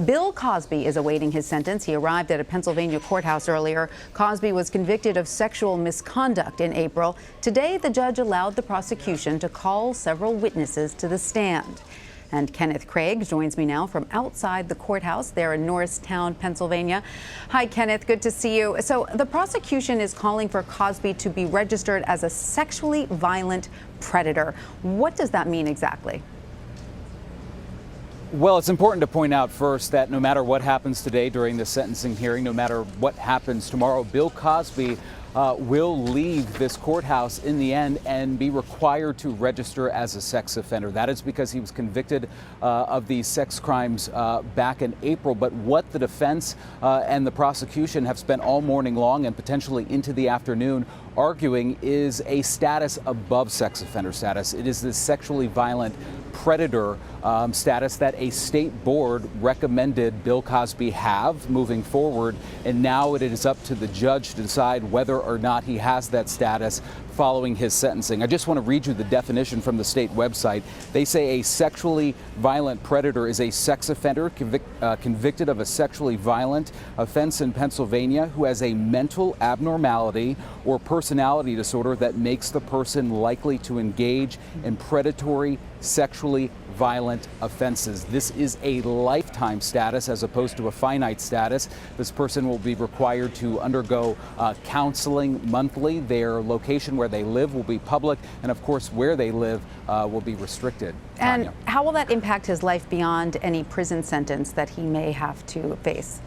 Bill Cosby is awaiting his sentence. He arrived at a Pennsylvania courthouse earlier. Cosby was convicted of sexual misconduct in April. Today, the judge allowed the prosecution to call several witnesses to the stand. And Kenneth Craig joins me now from outside the courthouse there in Norristown, Pennsylvania. Hi, Kenneth. Good to see you. So the prosecution is calling for Cosby to be registered as a sexually violent predator. What does that mean exactly? Well, it's important to point out first that no matter what happens today during the sentencing hearing, no matter what happens tomorrow, Bill Cosby will leave this courthouse in the end and be required to register as a sex offender. That is because he was convicted of these sex crimes back in April. But what the defense and the prosecution have spent all morning long and potentially into the afternoon arguing is a status above sex offender status. It is this sexually violent predator status that a state board recommended Bill Cosby have moving forward, and now it is up to the judge to decide whether or not he has that status following his sentencing. I just want to read you the definition from the state website. They say a sexually violent predator is a sex offender convicted of a sexually violent offense in Pennsylvania who has a mental abnormality or personality disorder that makes the person likely to engage in predatory sexually violent offenses. This is a lifetime status as opposed to a finite status. This person will be required to undergo counseling monthly. Their location where they live will be public, and of course where they live will be restricted. And how will that impact his life beyond any prison sentence that he may have to face?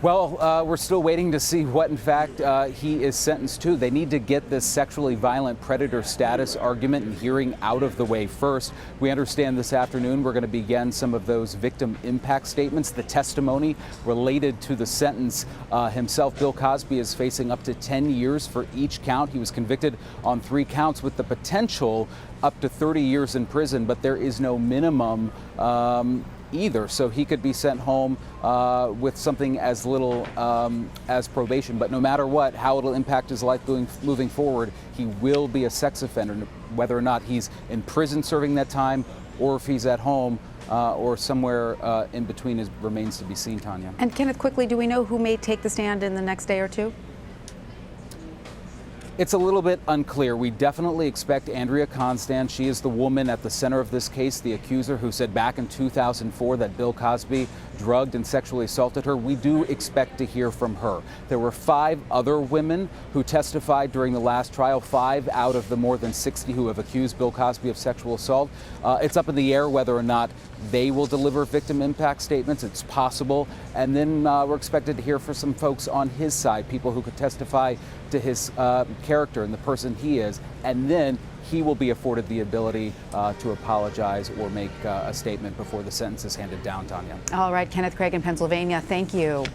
Well, we're still waiting to see what, in fact, he is sentenced to. They need to get this sexually violent predator status argument and hearing out of the way first. We understand this afternoon we're going to begin some of those victim impact statements, the testimony related to the sentence himself. Bill Cosby is facing up to 10 years for each count. He was convicted on 3 counts with the potential up to 30 years in prison, but there is no minimum either, so he could be sent home with something as little as probation. But no matter what, how it'll impact his life moving forward, he will be a sex offender, whether or not he's in prison serving that time or if he's at home or somewhere in between remains to be seen, Tanya. And Kenneth, quickly, do we know who may take the stand in the next day or two? It's a little bit unclear. We definitely expect Andrea Constand. She is the woman at the center of this case, the accuser who said back in 2004 that Bill Cosby drugged and sexually assaulted her. We do expect to hear from her. There were 5 other women who testified during the last trial, 5 out of the more than 60 who have accused Bill Cosby of sexual assault. It's up in the air whether or not they will deliver victim impact statements. It's possible. And then we're expected to hear from some folks on his side, people who could testify to his character and the person he is. And then he will be afforded the ability to apologize or make a statement before the sentence is handed down, Tanya. All right, Kenneth Craig in Pennsylvania, thank you.